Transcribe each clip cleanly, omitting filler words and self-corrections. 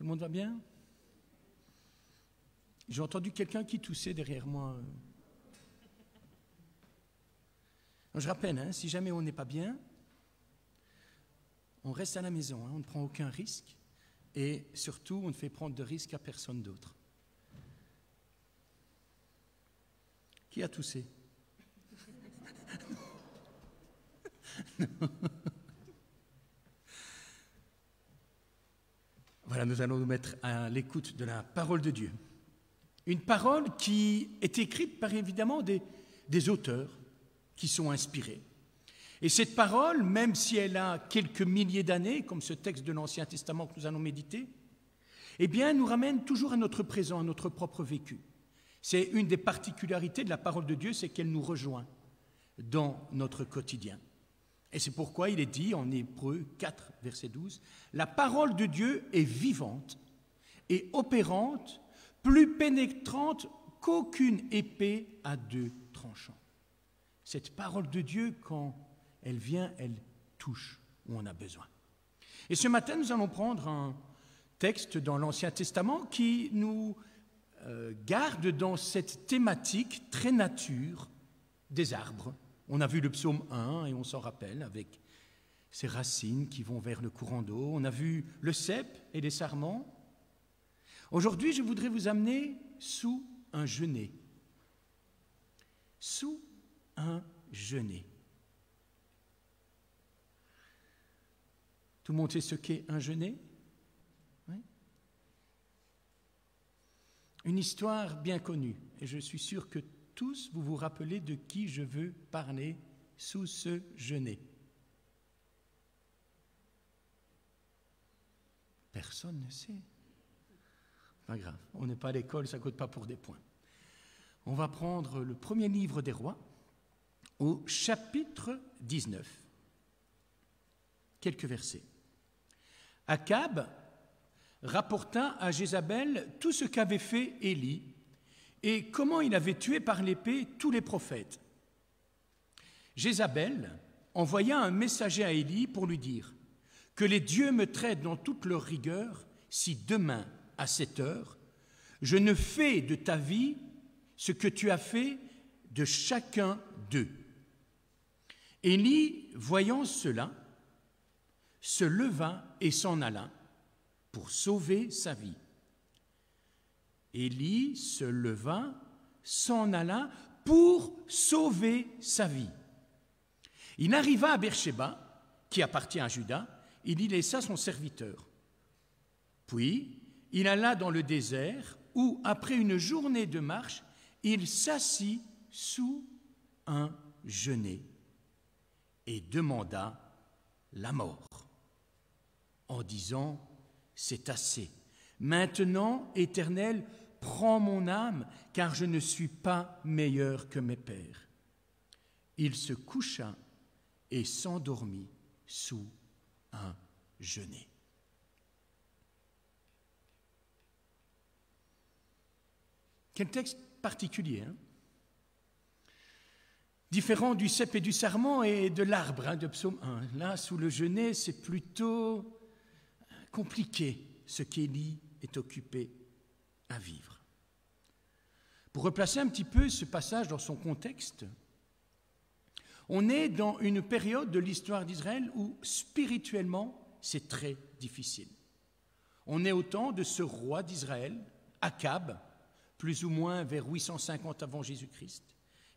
Tout le monde va bien? J'ai entendu quelqu'un qui toussait derrière moi. Je rappelle, hein, si jamais on n'est pas bien, on reste à la maison, hein, on ne prend aucun risque et surtout on ne fait prendre de risque à personne d'autre. Qui a toussé? Voilà, nous allons nous mettre à l'écoute de la parole de Dieu. Une parole qui est écrite par évidemment des auteurs qui sont inspirés. Et cette parole, même si elle a quelques milliers d'années, comme ce texte de l'Ancien Testament que nous allons méditer, eh bien, nous ramène toujours à notre présent, à notre propre vécu. C'est une des particularités de la parole de Dieu, c'est qu'elle nous rejoint dans notre quotidien. Et c'est pourquoi il est dit en Hébreux 4, verset 12, « La parole de Dieu est vivante et opérante, plus pénétrante qu'aucune épée à deux tranchants. » Cette parole de Dieu, quand elle vient, elle touche où on a besoin. Et ce matin, nous allons prendre un texte dans l'Ancien Testament qui nous garde dans cette thématique très nature des arbres. On a vu le psaume 1 et on s'en rappelle avec ses racines qui vont vers le courant d'eau. On a vu le cep et les sarments. Aujourd'hui, je voudrais vous amener sous un genêt. Sous un genêt. Tout le monde sait ce qu'est un genêt? Oui. Une histoire bien connue, et je suis sûr que tous vous vous rappelez de qui je veux parler sous ce genêt. Personne ne sait. Pas grave, on n'est pas à l'école, ça ne compte pas pour des points. On va prendre le premier livre des rois, au chapitre 19. Quelques versets. Akab rapporta à Jézabel tout ce qu'avait fait Élie et comment il avait tué par l'épée tous les prophètes. Jézabel envoya un messager à Élie pour lui dire « Que les dieux me traitent dans toute leur rigueur si demain, à cette heure, je ne fais de ta vie ce que tu as fait de chacun d'eux. » Élie, voyant cela, se leva et s'en alla pour sauver sa vie. Élie se leva, s'en alla pour sauver sa vie. Il arriva à Beersheba, qui appartient à Juda, il y laissa son serviteur. Puis, il alla dans le désert où, après une journée de marche, il s'assit sous un genêt et demanda la mort, en disant « C'est assez. Maintenant, Éternel, prends mon âme, car je ne suis pas meilleur que mes pères. » Il se coucha et s'endormit sous un genêt. Quel texte particulier, hein? Différent du cep et du sarment et de l'arbre, hein, de psaume 1. Là, sous le genêt, c'est plutôt compliqué ce qu'Élie est occupé à vivre. Pour replacer un petit peu ce passage dans son contexte, on est dans une période de l'histoire d'Israël où spirituellement c'est très difficile. On est au temps de ce roi d'Israël, Akab, plus ou moins vers 850 avant Jésus-Christ.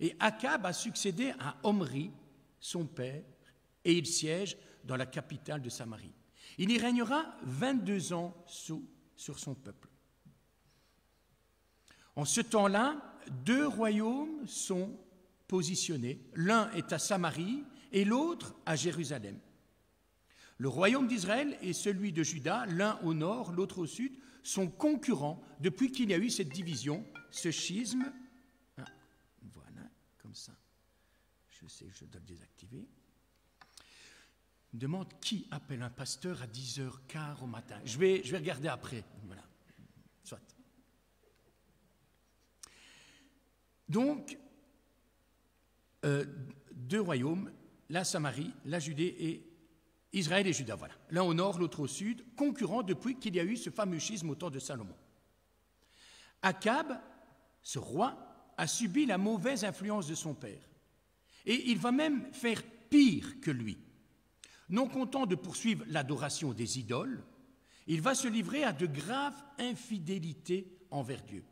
Et Akab a succédé à Omri, son père, et il siège dans la capitale de Samarie. Il y régnera 22 ans sur son peuple. En ce temps-là, 2 royaumes sont positionnés. L'un est à Samarie et l'autre à Jérusalem. Le royaume d'Israël et celui de Juda, l'un au nord, l'autre au sud, sont concurrents depuis qu'il y a eu cette division, ce schisme. Ah, voilà, comme ça. Je sais que je dois le désactiver. Je me demande qui appelle un pasteur à 10h15 au matin. Je vais regarder après. Voilà. Soit. Donc, 2 royaumes, la Samarie, la Judée et Israël et Juda, voilà. L'un au nord, l'autre au sud, concurrents depuis qu'il y a eu ce fameux schisme au temps de Salomon. Akab, ce roi, a subi la mauvaise influence de son père. Et il va même faire pire que lui. Non content de poursuivre l'adoration des idoles, il va se livrer à de graves infidélités envers Dieu.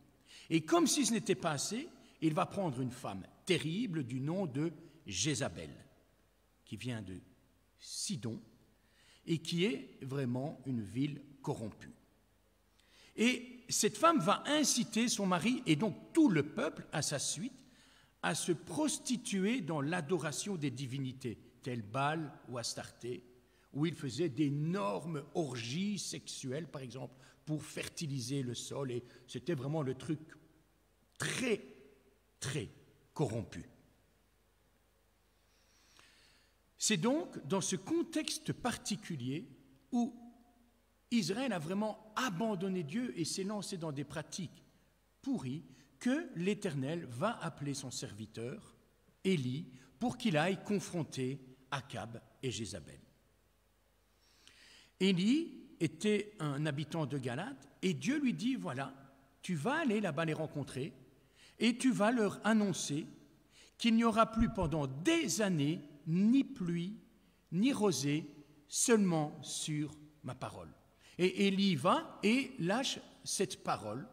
Et comme si ce n'était pas assez, il va prendre une femme terrible du nom de Jézabel, qui vient de Sidon, et qui est vraiment une ville corrompue. Et cette femme va inciter son mari et donc tout le peuple à sa suite à se prostituer dans l'adoration des divinités, telles Baal ou Astarté, où ils faisaient d'énormes orgies sexuelles, par exemple, pour fertiliser le sol. Et c'était vraiment le truc très, très corrompu. C'est donc dans ce contexte particulier où Israël a vraiment abandonné Dieu et s'est lancé dans des pratiques pourries que l'Éternel va appeler son serviteur, Élie, pour qu'il aille confronter Akab et Jézabel. Élie était un habitant de Galate et Dieu lui dit, voilà, tu vas aller là-bas les rencontrer et tu vas leur annoncer qu'il n'y aura plus pendant des années ni pluie, ni rosée, seulement sur ma parole. Et Élie va et lâche cette parole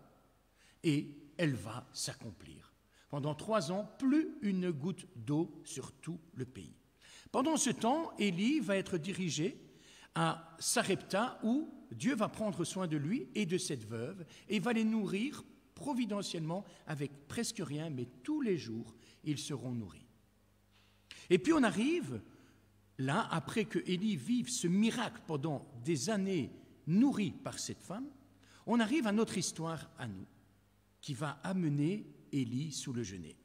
et elle va s'accomplir. Pendant 3 ans, plus une goutte d'eau sur tout le pays. Pendant ce temps, Élie va être dirigé à Sarepta où Dieu va prendre soin de lui et de cette veuve et va les nourrir providentiellement avec presque rien, mais tous les jours, ils seront nourris. Et puis on arrive, là, après que Élie vive ce miracle pendant des années nourri par cette femme, on arrive à notre histoire à nous, qui va amener Élie sous le genêt.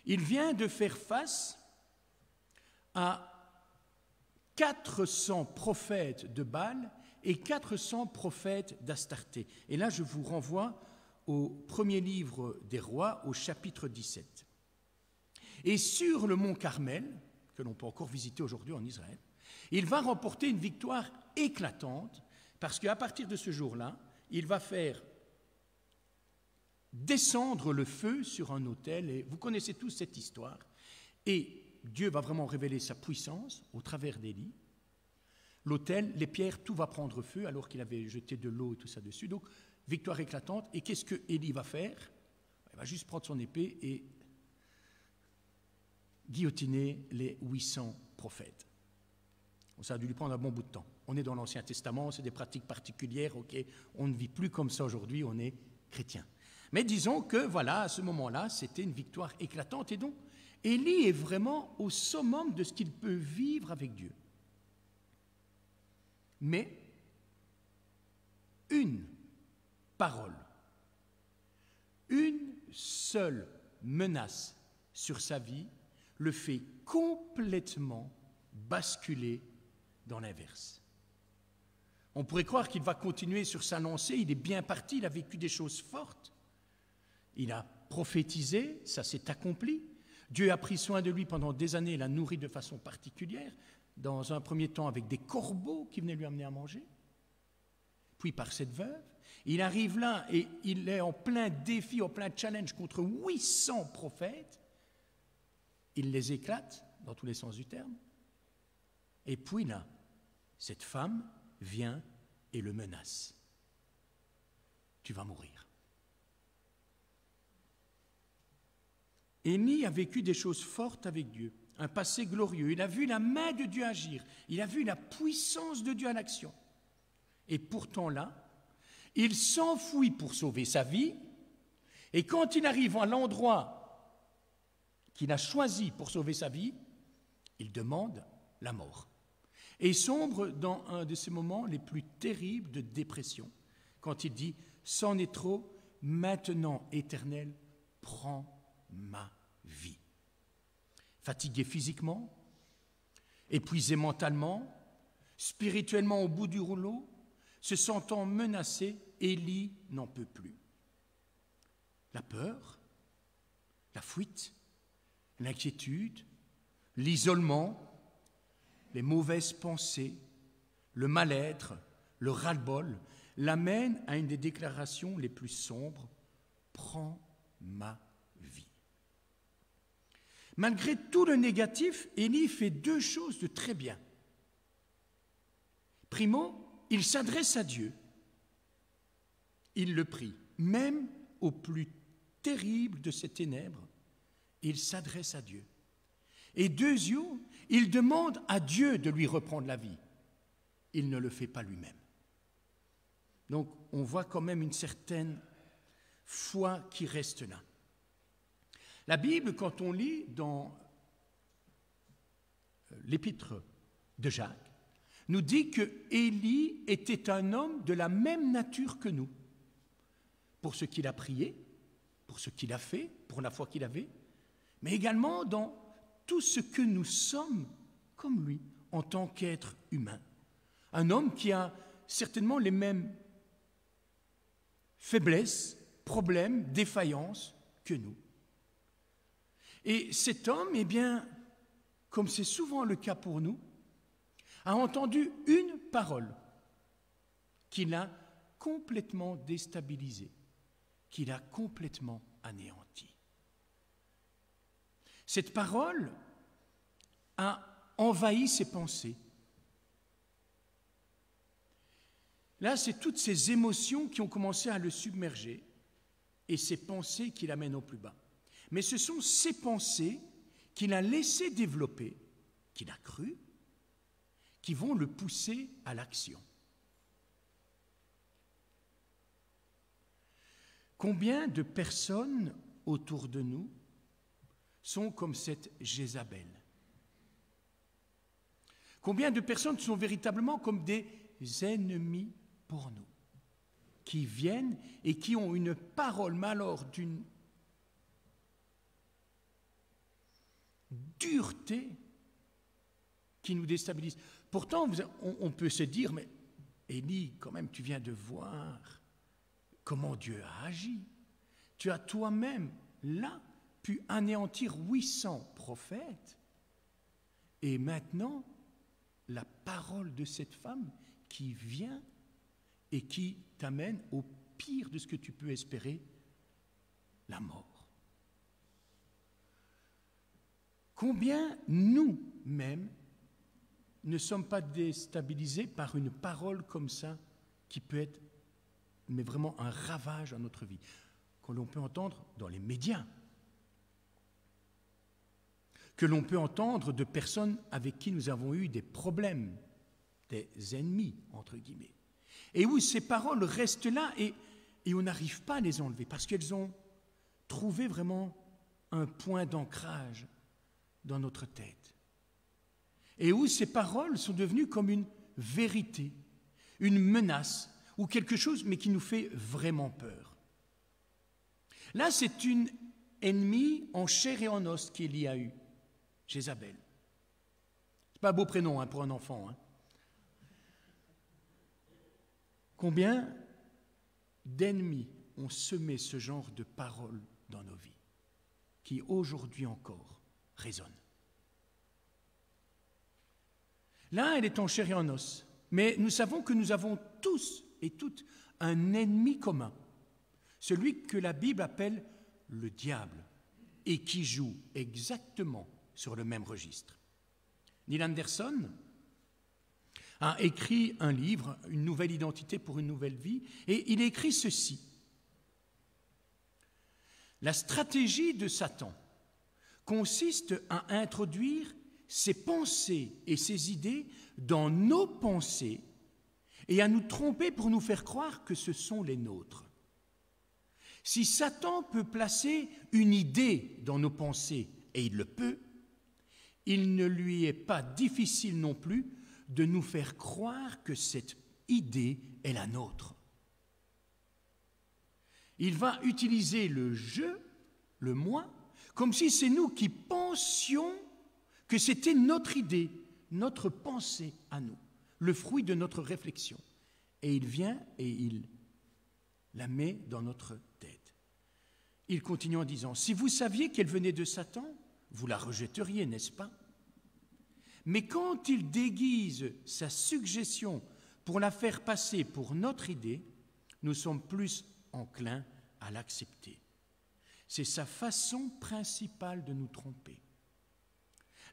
Il vient de faire face à 400 prophètes de Baal et 400 prophètes d'Astarté. Et là, je vous renvoie au premier livre des rois, au chapitre 17. Et sur le mont Carmel, que l'on peut encore visiter aujourd'hui en Israël, il va remporter une victoire éclatante parce qu'à partir de ce jour-là, il va faire descendre le feu sur un autel. Et vous connaissez tous cette histoire. Et Dieu va vraiment révéler sa puissance au travers d'Élie. L'autel, les pierres, tout va prendre feu alors qu'il avait jeté de l'eau et tout ça dessus. Donc, victoire éclatante. Et qu'est-ce que Élie va faire? Il va juste prendre son épée et guillotiner les 800 prophètes. Ça a dû lui prendre un bon bout de temps. On est dans l'Ancien Testament, c'est des pratiques particulières, ok, on ne vit plus comme ça aujourd'hui, on est chrétien. Mais disons que, voilà, à ce moment-là, c'était une victoire éclatante. Et donc, Élie est vraiment au summum de ce qu'il peut vivre avec Dieu. Mais, une parole, une seule menace sur sa vie le fait complètement basculer dans l'inverse. On pourrait croire qu'il va continuer sur sa lancée, il est bien parti, il a vécu des choses fortes. Il a prophétisé, ça s'est accompli. Dieu a pris soin de lui pendant des années, l'a nourri de façon particulière, dans un premier temps avec des corbeaux qui venaient lui amener à manger, puis par cette veuve. Il arrive là et il est en plein défi, en plein challenge contre 800 prophètes. Il les éclate, dans tous les sens du terme. Et puis là, cette femme vient et le menace. Tu vas mourir. Élie a vécu des choses fortes avec Dieu, un passé glorieux. Il a vu la main de Dieu agir. Il a vu la puissance de Dieu en action. Et pourtant là, il s'enfuit pour sauver sa vie. Et quand il arrive à l'endroit qu'il a choisi pour sauver sa vie, il demande la mort. Et sombre dans un de ces moments les plus terribles de dépression, quand il dit « C'en est trop, maintenant, Éternel, prends ma vie. » Fatigué physiquement, épuisé mentalement, spirituellement au bout du rouleau, se sentant menacé, Élie n'en peut plus. La peur, la fuite, l'inquiétude, l'isolement, les mauvaises pensées, le mal-être, le ras-le-bol, l'amène à une des déclarations les plus sombres, « Prends ma vie ». Malgré tout le négatif, Élie fait deux choses de très bien. Primo, il s'adresse à Dieu. Il le prie, même au plus terrible de ces ténèbres, il s'adresse à Dieu. Et deuxièmement, il demande à Dieu de lui reprendre la vie. Il ne le fait pas lui-même. Donc, on voit quand même une certaine foi qui reste là. La Bible, quand on lit dans l'épître de Jacques, nous dit que Élie était un homme de la même nature que nous, pour ce qu'il a prié, pour ce qu'il a fait, pour la foi qu'il avait, mais également dans tout ce que nous sommes comme lui en tant qu'être humain. Un homme qui a certainement les mêmes faiblesses, problèmes, défaillances que nous. Et cet homme, eh bien, comme c'est souvent le cas pour nous, a entendu une parole qui l'a complètement déstabilisé, qui l'a complètement anéanti. Cette parole a envahi ses pensées. Là, c'est toutes ces émotions qui ont commencé à le submerger et ces pensées qui l'amènent au plus bas. Mais ce sont ces pensées qu'il a laissé développer, qu'il a cru, qui vont le pousser à l'action. Combien de personnes autour de nous sont comme cette Jézabel? Combien de personnes sont véritablement comme des ennemis pour nous, qui viennent et qui ont une parole, mais alors d'une dureté qui nous déstabilise. Pourtant, on peut se dire, mais Élie, quand même, tu viens de voir comment Dieu a agi. Tu as toi-même, là, pu anéantir 800 prophètes. Et maintenant, la parole de cette femme qui vient et qui t'amène au pire de ce que tu peux espérer, la mort. Combien nous-mêmes ne sommes pas déstabilisés par une parole comme ça qui peut être, mais vraiment un ravage à notre vie, que l'on peut entendre dans les médias, que l'on peut entendre de personnes avec qui nous avons eu des problèmes, des ennemis, entre guillemets, et où ces paroles restent là et on n'arrive pas à les enlever parce qu'elles ont trouvé vraiment un point d'ancrage dans notre tête. Et où ces paroles sont devenues comme une vérité, une menace, ou quelque chose, mais qui nous fait vraiment peur. Là, c'est une ennemie en chair et en os qu'Élie a eue, Jézabel. C'est pas un beau prénom pour un enfant. Combien d'ennemis ont semé ce genre de paroles dans nos vies, qui aujourd'hui encore résonnent. Là, elle est en chair et en os, mais nous savons que nous avons tous et toutes un ennemi commun, celui que la Bible appelle le diable, et qui joue exactement sur le même registre. Neil Anderson a écrit un livre, Une nouvelle identité pour une nouvelle vie, et il écrit ceci. La stratégie de Satan consiste à introduire ses pensées et ses idées dans nos pensées et à nous tromper pour nous faire croire que ce sont les nôtres. Si Satan peut placer une idée dans nos pensées, et il le peut, il ne lui est pas difficile non plus de nous faire croire que cette idée est la nôtre. Il va utiliser le « je », le « moi », comme si c'est nous qui pensions que c'était notre idée, notre pensée à nous, le fruit de notre réflexion. Et il vient et il la met dans notre tête. Il continue en disant, si vous saviez qu'elle venait de Satan, vous la rejetteriez, n'est-ce pas? Mais quand il déguise sa suggestion pour la faire passer pour notre idée, nous sommes plus enclins à l'accepter. C'est sa façon principale de nous tromper.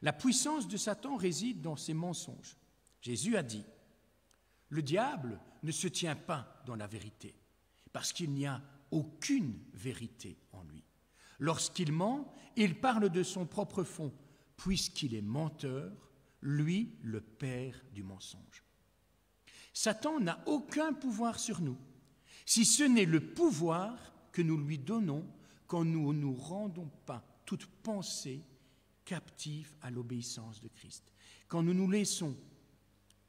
La puissance de Satan réside dans ses mensonges. Jésus a dit, « Le diable ne se tient pas dans la vérité, parce qu'il n'y a aucune vérité en lui. Lorsqu'il ment, il parle de son propre fond, puisqu'il est menteur, lui, le père du mensonge. » Satan n'a aucun pouvoir sur nous, si ce n'est le pouvoir que nous lui donnons quand nous ne nous rendons pas toute pensée captive à l'obéissance de Christ, quand nous nous laissons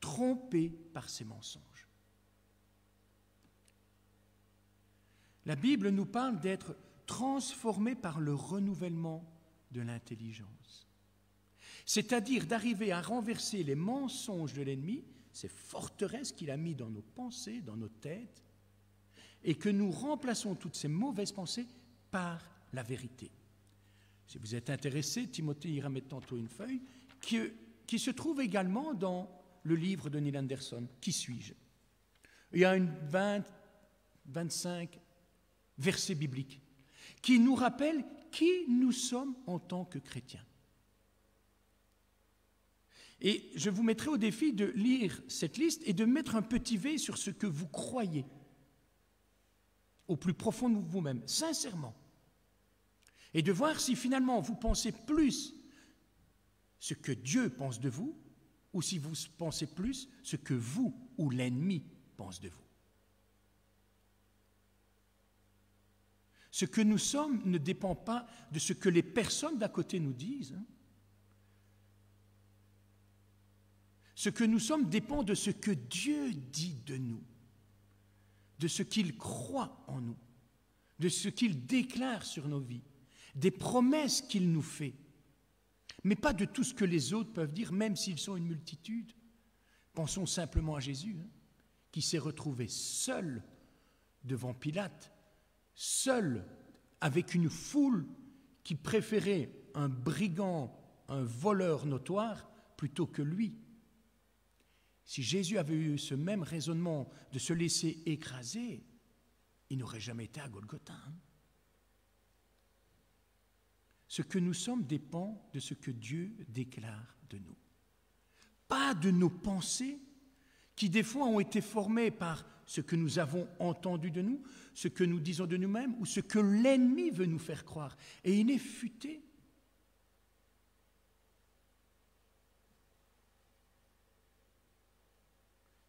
tromper par ses mensonges. La Bible nous parle d'être transformés par le renouvellement de l'intelligence, c'est-à-dire d'arriver à renverser les mensonges de l'ennemi, ces forteresses qu'il a mis dans nos pensées, dans nos têtes, et que nous remplaçons toutes ces mauvaises pensées par la vérité. Si vous êtes intéressé, Timothée ira mettre tantôt une feuille qui se trouve également dans le livre de Neil Anderson, « Qui suis-je » Il y a 25 versets bibliques qui nous rappellent qui nous sommes en tant que chrétiens. Et je vous mettrai au défi de lire cette liste et de mettre un petit V sur ce que vous croyez au plus profond de vous-même, sincèrement. Et de voir si finalement vous pensez plus ce que Dieu pense de vous ou si vous pensez plus ce que vous ou l'ennemi pense de vous. Ce que nous sommes ne dépend pas de ce que les personnes d'à côté nous disent. Ce que nous sommes dépend de ce que Dieu dit de nous, de ce qu'il croit en nous, de ce qu'il déclare sur nos vies, des promesses qu'il nous fait, mais pas de tout ce que les autres peuvent dire, même s'ils sont une multitude. Pensons simplement à Jésus, qui s'est retrouvé seul devant Pilate, seul avec une foule qui préférait un brigand, un voleur notoire, plutôt que lui. Si Jésus avait eu ce même raisonnement de se laisser écraser, il n'aurait jamais été à Golgotha. Ce que nous sommes dépend de ce que Dieu déclare de nous. Pas de nos pensées qui des fois ont été formées par ce que nous avons entendu de nous, ce que nous disons de nous-mêmes ou ce que l'ennemi veut nous faire croire. Et il est futé.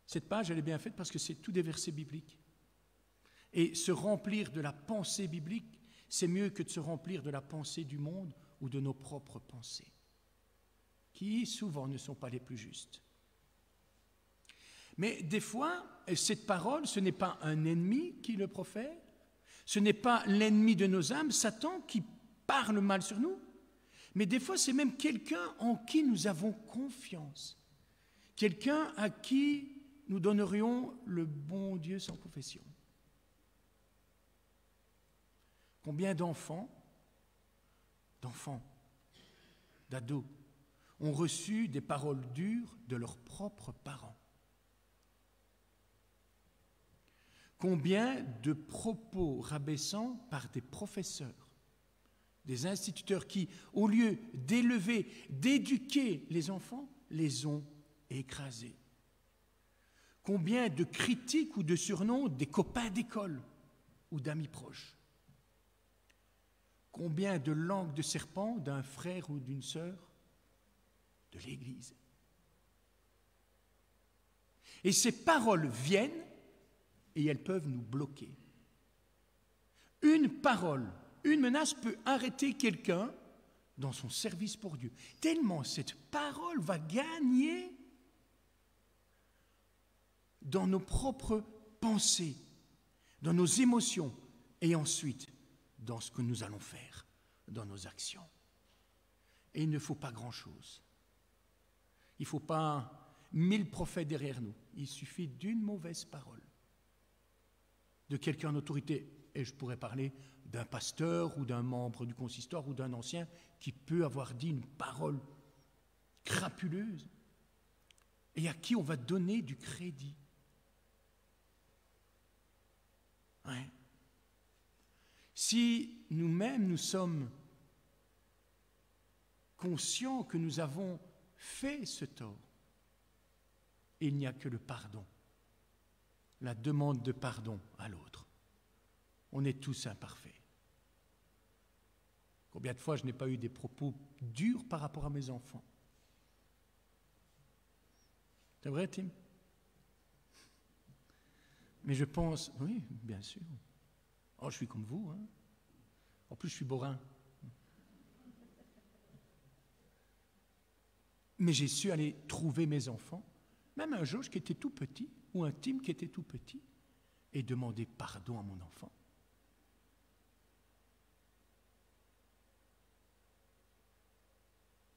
Cette page, elle est bien faite parce que c'est tous des versets bibliques. Et se remplir de la pensée biblique, c'est mieux que de se remplir de la pensée du monde ou de nos propres pensées, qui souvent ne sont pas les plus justes. Mais des fois, cette parole, ce n'est pas un ennemi qui le profère, ce n'est pas l'ennemi de nos âmes, Satan, qui parle mal sur nous, mais des fois, c'est même quelqu'un en qui nous avons confiance, quelqu'un à qui nous donnerions le bon Dieu sans confession. Combien d'enfants, d'ados, ont reçu des paroles dures de leurs propres parents? Combien de propos rabaissants par des professeurs, des instituteurs qui, au lieu d'élever, d'éduquer les enfants, les ont écrasés? Combien de critiques ou de surnoms des copains d'école ou d'amis proches? Combien de langues de serpent d'un frère ou d'une sœur de l'Église? Et ces paroles viennent et elles peuvent nous bloquer. Une parole, une menace peut arrêter quelqu'un dans son service pour Dieu. Tellement cette parole va gagner dans nos propres pensées, dans nos émotions et ensuite dans ce que nous allons faire, dans nos actions. Et il ne faut pas grand-chose. Il ne faut pas 1000 prophètes derrière nous. Il suffit d'une mauvaise parole de quelqu'un en autorité. Et je pourrais parler d'un pasteur ou d'un membre du consistoire ou d'un ancien qui peut avoir dit une parole crapuleuse et à qui on va donner du crédit. Ouais. Si nous-mêmes nous sommes conscients que nous avons fait ce tort, il n'y a que le pardon, la demande de pardon à l'autre. On est tous imparfaits. Combien de fois je n'ai pas eu des propos durs par rapport à mes enfants? C'est vrai, Tim? Mais je pense, oui, bien sûr. Oh, je suis comme vous, hein. En plus, je suis bourrin. Mais j'ai su aller trouver mes enfants, même un Georges qui était tout petit, ou un Tim qui était tout petit, et demander pardon à mon enfant.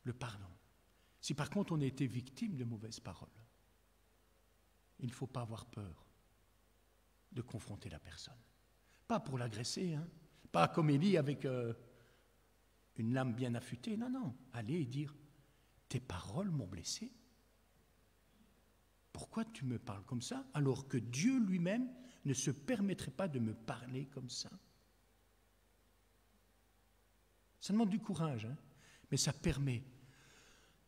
Le pardon. Si par contre on a été victime de mauvaises paroles, il ne faut pas avoir peur de confronter la personne. Pas pour l'agresser, hein. Pas comme Élie avec une lame bien affûtée, non, non. Aller et dire, tes paroles m'ont blessé. Pourquoi tu me parles comme ça alors que Dieu lui-même ne se permettrait pas de me parler comme ça? Ça demande du courage, hein, mais ça permet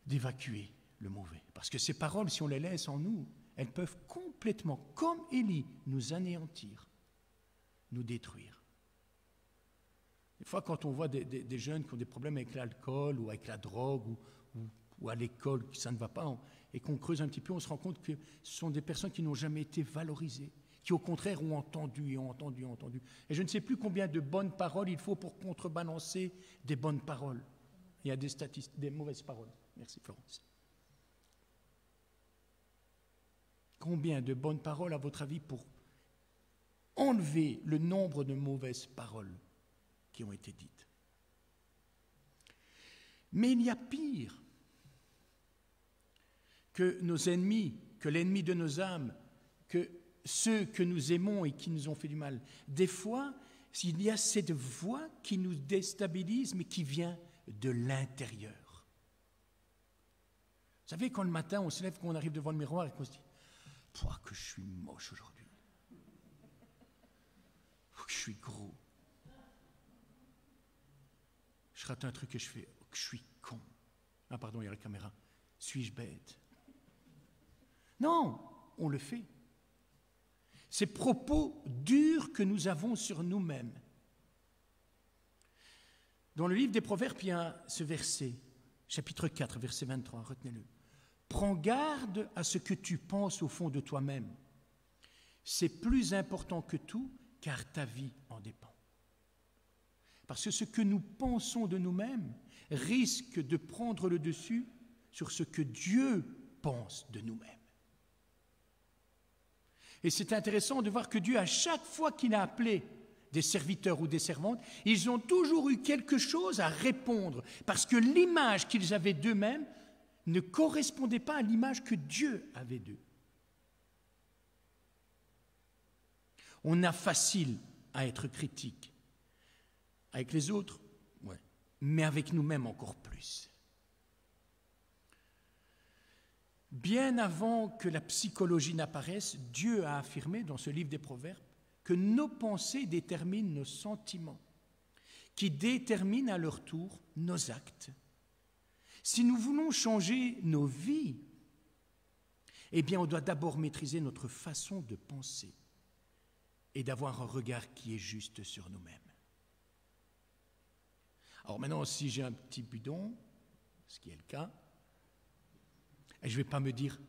d'évacuer le mauvais. Parce que ces paroles, si on les laisse en nous, elles peuvent complètement, comme Élie, nous anéantir, nous détruire. Des fois, quand on voit des jeunes qui ont des problèmes avec l'alcool ou avec la drogue ou à l'école, que ça ne va pas, et qu'on creuse un petit peu, on se rend compte que ce sont des personnes qui n'ont jamais été valorisées, qui au contraire ont entendu et ont entendu et ont entendu. Et je ne sais plus combien de bonnes paroles il faut pour contrebalancer des bonnes paroles. Il y a des mauvaises paroles. Merci Florence. Combien de bonnes paroles, à votre avis, pour enlever le nombre de mauvaises paroles qui ont été dites? Mais il y a pire que nos ennemis, que l'ennemi de nos âmes, que ceux que nous aimons et qui nous ont fait du mal. Des fois, il y a cette voix qui nous déstabilise, mais qui vient de l'intérieur. Vous savez, quand le matin, on se lève, qu'on arrive devant le miroir et qu'on se dit « Pouah, que je suis moche aujourd'hui. Que je suis gros. Je rate un truc et je fais oh, que je suis con. Ah pardon, il y a la caméra. Suis-je bête ?» Non, on le fait. Ces propos durs que nous avons sur nous-mêmes. Dans le livre des Proverbes, il y a ce verset, chapitre 4, verset 23, retenez-le. « Prends garde à ce que tu penses au fond de toi-même. C'est plus important que tout, car ta vie en dépend. » Parce que ce que nous pensons de nous-mêmes risque de prendre le dessus sur ce que Dieu pense de nous-mêmes. Et c'est intéressant de voir que Dieu, à chaque fois qu'il a appelé des serviteurs ou des servantes, ils ont toujours eu quelque chose à répondre, parce que l'image qu'ils avaient d'eux-mêmes ne correspondait pas à l'image que Dieu avait d'eux. On a facile à être critique. Avec les autres, ouais, mais avec nous-mêmes encore plus. Bien avant que la psychologie n'apparaisse, Dieu a affirmé dans ce livre des Proverbes que nos pensées déterminent nos sentiments, qui déterminent à leur tour nos actes. Si nous voulons changer nos vies, eh bien on doit d'abord maîtriser notre façon de penser et d'avoir un regard qui est juste sur nous-mêmes. Alors maintenant, si j'ai un petit bidon, ce qui est le cas, et je ne vais pas me dire,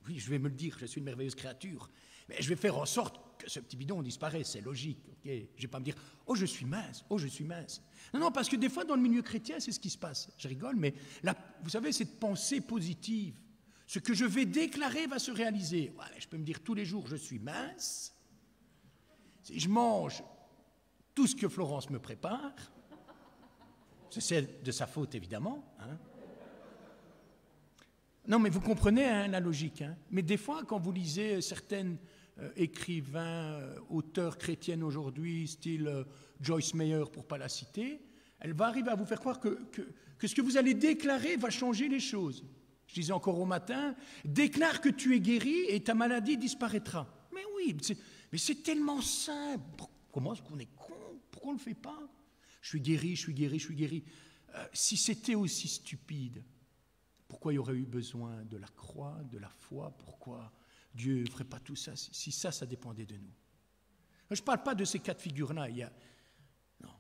oui, je vais me le dire, je suis une merveilleuse créature, mais je vais faire en sorte que ce petit bidon disparaisse, c'est logique. Okay, je ne vais pas me dire, oh je suis mince, oh je suis mince. Non, non, parce que des fois dans le milieu chrétien, c'est ce qui se passe. Je rigole, mais là, vous savez, cette pensée positive, ce que je vais déclarer va se réaliser. Ouais, je peux me dire tous les jours, je suis mince. Si je mange tout ce que Florence me prépare, c'est de sa faute évidemment, hein. Non, mais vous comprenez hein, la logique. Hein. Mais des fois, quand vous lisez certains auteurs chrétiennes aujourd'hui, style Joyce Meyer, pour ne pas la citer, Elle va arriver à vous faire croire que ce que vous allez déclarer va changer les choses. Je disais encore au matin, déclare que tu es guéri et ta maladie disparaîtra. Mais oui, mais c'est tellement simple. Comment est-ce qu'on est con? Pourquoi on ne le fait pas? Je suis guéri, je suis guéri, je suis guéri. Si c'était aussi stupide, pourquoi il y aurait eu besoin de la croix, de la foi? Pourquoi Dieu ne ferait pas tout ça si ça dépendait de nous? Je ne parle pas de ces cas de figure-là, non,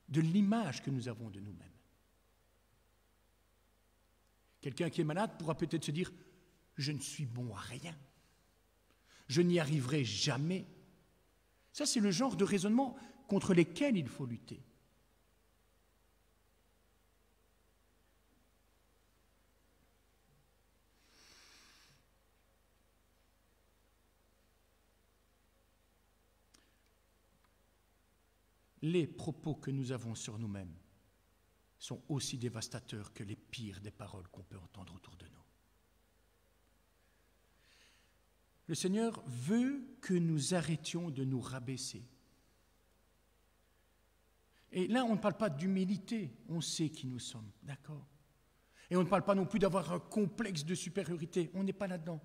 de l'image que nous avons de nous-mêmes. Quelqu'un qui est malade pourra peut-être se dire « je ne suis bon à rien, je n'y arriverai jamais ». Ça, c'est le genre de raisonnement contre lesquels il faut lutter. Les propos que nous avons sur nous-mêmes sont aussi dévastateurs que les pires des paroles qu'on peut entendre autour de nous. Le Seigneur veut que nous arrêtions de nous rabaisser. Et là, on ne parle pas d'humilité, on sait qui nous sommes, d'accord? Et on ne parle pas non plus d'avoir un complexe de supériorité, on n'est pas là-dedans.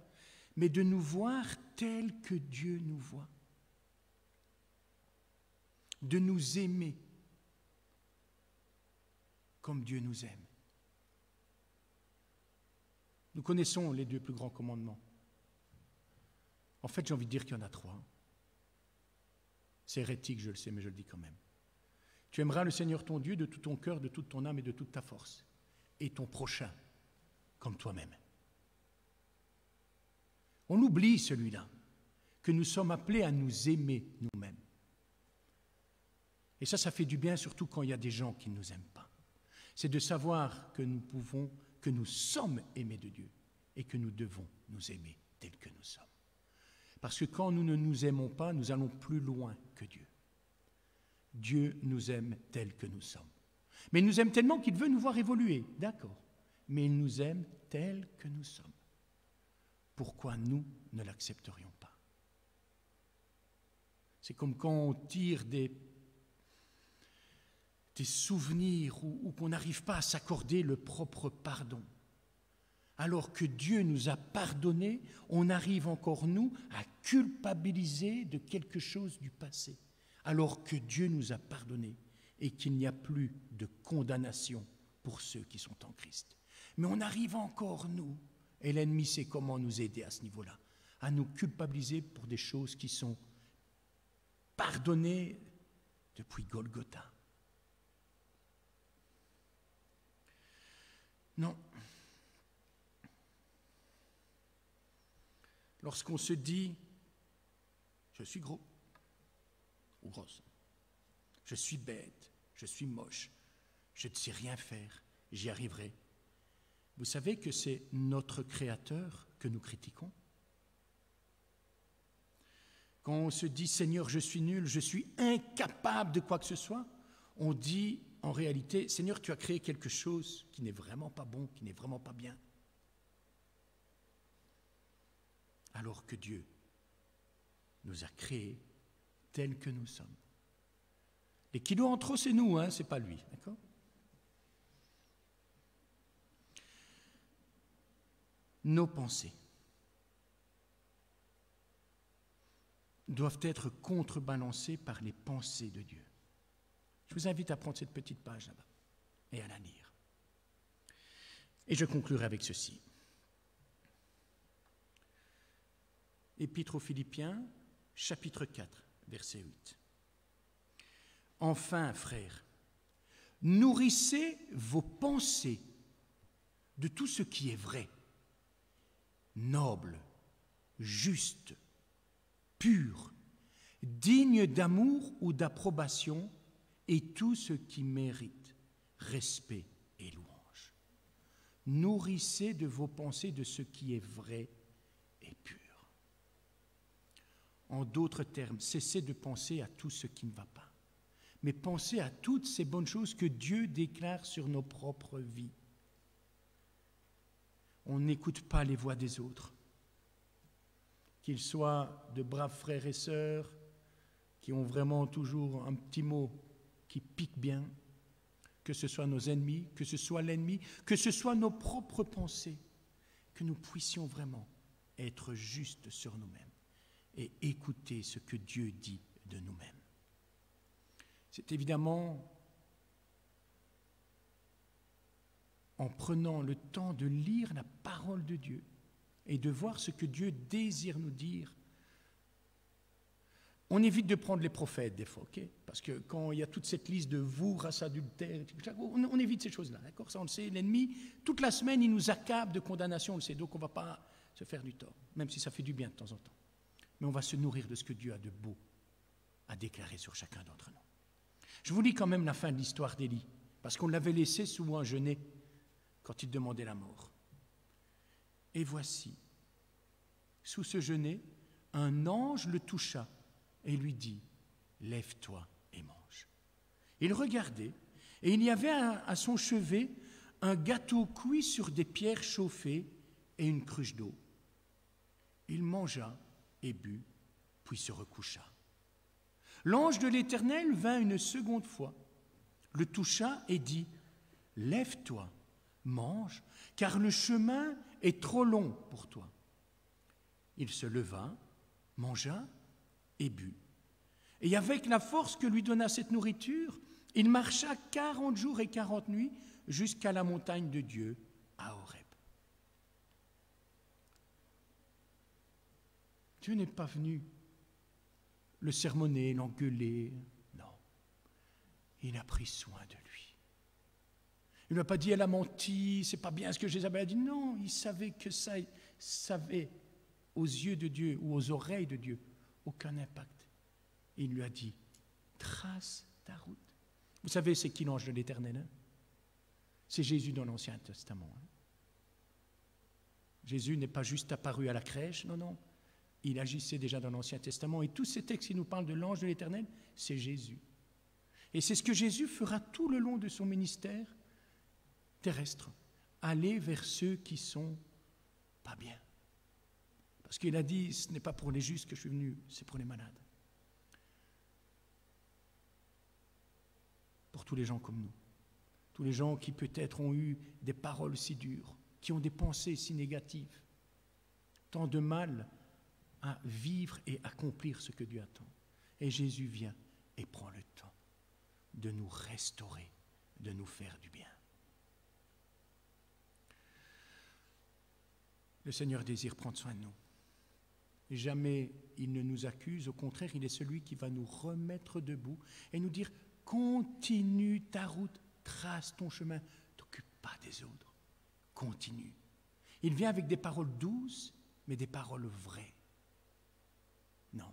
Mais de nous voir tels que Dieu nous voit. De nous aimer comme Dieu nous aime. Nous connaissons les 2 plus grands commandements. En fait, j'ai envie de dire qu'il y en a 3. C'est hérétique, je le sais, mais je le dis quand même. Tu aimeras le Seigneur ton Dieu de tout ton cœur, de toute ton âme et de toute ta force, et ton prochain comme toi-même. On oublie celui-là, que nous sommes appelés à nous aimer nous-mêmes. Et ça fait du bien, surtout quand il y a des gens qui ne nous aiment pas. C'est de savoir que nous sommes aimés de Dieu et que nous devons nous aimer tels que nous sommes. Parce que quand nous ne nous aimons pas, nous allons plus loin que Dieu. Dieu nous aime tels que nous sommes. Mais il nous aime tellement qu'il veut nous voir évoluer, d'accord. Mais il nous aime tels que nous sommes. Pourquoi nous ne l'accepterions pas? C'est comme quand on tire des souvenirs ou qu'on n'arrive pas à s'accorder le propre pardon. Alors que Dieu nous a pardonné, on arrive encore, nous, à culpabiliser de quelque chose du passé. Alors que Dieu nous a pardonné et qu'il n'y a plus de condamnation pour ceux qui sont en Christ. Mais on arrive encore, nous, et l'ennemi sait comment nous aider à ce niveau-là, à nous culpabiliser pour des choses qui sont pardonnées depuis Golgotha. Non. Lorsqu'on se dit « je suis gros ou grosse, je suis bête, je suis moche, je ne sais rien faire, j'y arriverai », vous savez que c'est notre Créateur que nous critiquons? Quand on se dit « Seigneur, je suis nul, je suis incapable de quoi que ce soit », on dit en réalité « Seigneur, tu as créé quelque chose qui n'est vraiment pas bon, qui n'est vraiment pas bien ». Alors que Dieu nous a créés tels que nous sommes. Les kilos en trop, c'est nous, c'est pas lui, d'accord? Nos pensées doivent être contrebalancées par les pensées de Dieu. Je vous invite à prendre cette petite page là-bas et à la lire. Et je conclurai avec ceci. Épître aux Philippiens, chapitre 4, verset 8. Enfin, frères, nourrissez vos pensées de tout ce qui est vrai, noble, juste, pur, digne d'amour ou d'approbation, et tout ce qui mérite respect et louange. Nourrissez de vos pensées de ce qui est vrai et pur. En d'autres termes, cessez de penser à tout ce qui ne va pas, mais pensez à toutes ces bonnes choses que Dieu déclare sur nos propres vies. On n'écoute pas les voix des autres, qu'ils soient de braves frères et sœurs qui ont vraiment toujours un petit mot qui pique bien, que ce soit nos ennemis, que ce soit l'ennemi, que ce soit nos propres pensées, que nous puissions vraiment être justes sur nous-mêmes et écouter ce que Dieu dit de nous-mêmes. C'est évidemment en prenant le temps de lire la parole de Dieu et de voir ce que Dieu désire nous dire. On évite de prendre les prophètes des fois, ok? Parce que quand il y a toute cette liste de vous, race adultère, on évite ces choses-là, d'accord? Ça on le sait, l'ennemi, toute la semaine, il nous accable de condamnation, on le sait, donc on ne va pas se faire du tort, même si ça fait du bien de temps en temps. Mais on va se nourrir de ce que Dieu a de beau à déclarer sur chacun d'entre nous. Je vous lis quand même la fin de l'histoire d'Élie, parce qu'on l'avait laissé sous un genêt quand il demandait la mort. Et voici, sous ce genêt, un ange le toucha et lui dit « Lève-toi et mange ». Il regardait, et il y avait à son chevet un gâteau cuit sur des pierres chauffées et une cruche d'eau. Il mangea et but, puis se recoucha. L'ange de l'Éternel vint une seconde fois, le toucha et dit « Lève-toi, mange, car le chemin est trop long pour toi. » Il se leva, mangea et but. Et avec la force que lui donna cette nourriture, il marcha 40 jours et 40 nuits jusqu'à la montagne de Dieu, à Horeb. Dieu n'est pas venu le sermonner, l'engueuler, non. Il a pris soin de lui. Il ne lui a pas dit, elle a menti, c'est pas bien ce que Jézabel a dit. Non, il savait que ça avait aux yeux de Dieu ou aux oreilles de Dieu aucun impact. Et il lui a dit, trace ta route. Vous savez, c'est qui l'ange de l'Éternel, hein? C'est Jésus dans l'Ancien Testament. Hein? Jésus n'est pas juste apparu à la crèche, non, non. Il agissait déjà dans l'Ancien Testament. Et tous ces textes qui nous parlent de l'ange de l'Éternel, c'est Jésus. Et c'est ce que Jésus fera tout le long de son ministère terrestre. Aller vers ceux qui sont pas bien. Parce qu'il a dit, ce n'est pas pour les justes que je suis venu, c'est pour les malades. Pour tous les gens comme nous. Tous les gens qui peut-être ont eu des paroles si dures, qui ont des pensées si négatives. Tant de mal à vivre et accomplir ce que Dieu attend. Et Jésus vient et prend le temps de nous restaurer, de nous faire du bien. Le Seigneur désire prendre soin de nous. Jamais il ne nous accuse, au contraire, il est celui qui va nous remettre debout et nous dire « Continue ta route, trace ton chemin, t'occupe pas des autres, continue. » Il vient avec des paroles douces, mais des paroles vraies. Non.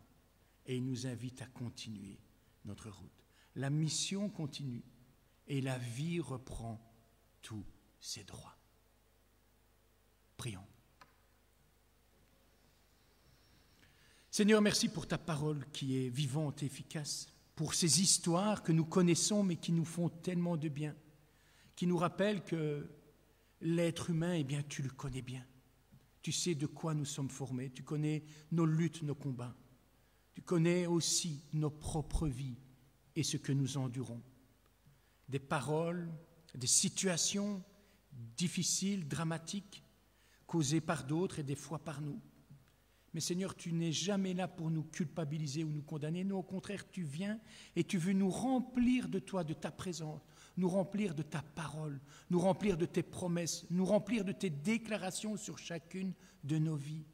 Et il nous invite à continuer notre route. La mission continue et la vie reprend tous ses droits. Prions. Seigneur, merci pour ta parole qui est vivante et efficace, pour ces histoires que nous connaissons mais qui nous font tellement de bien, qui nous rappellent que l'être humain, eh bien, tu le connais bien. Tu sais de quoi nous sommes formés, tu connais nos luttes, nos combats. Tu connais aussi nos propres vies et ce que nous endurons. Des paroles, des situations difficiles, dramatiques, causées par d'autres et des fois par nous. Mais Seigneur, tu n'es jamais là pour nous culpabiliser ou nous condamner. Non, au contraire, tu viens et tu veux nous remplir de toi, de ta présence, nous remplir de ta parole, nous remplir de tes promesses, nous remplir de tes déclarations sur chacune de nos vies.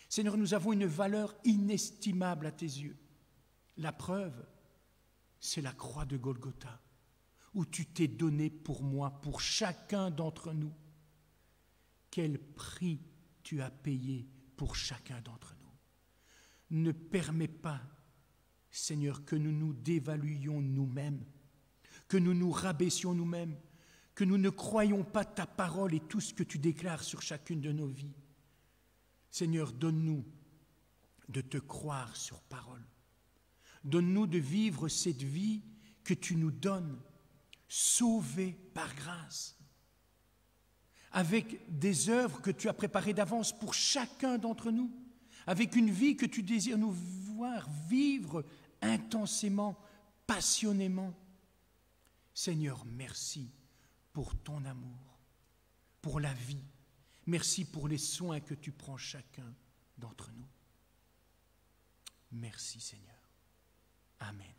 Seigneur, nous avons une valeur inestimable à tes yeux. La preuve, c'est la croix de Golgotha, où tu t'es donné pour moi, pour chacun d'entre nous. Quel prix tu as payé pour chacun d'entre nous. Ne permets pas, Seigneur, que nous nous dévaluions nous-mêmes, que nous nous rabaissions nous-mêmes, que nous ne croyions pas ta parole et tout ce que tu déclares sur chacune de nos vies. Seigneur, donne-nous de te croire sur parole. Donne-nous de vivre cette vie que tu nous donnes, sauvée par grâce, avec des œuvres que tu as préparées d'avance pour chacun d'entre nous, avec une vie que tu désires nous voir vivre intensément, passionnément. Seigneur, merci pour ton amour, pour la vie. Merci pour les soins que tu prends chacun d'entre nous. Merci Seigneur. Amen.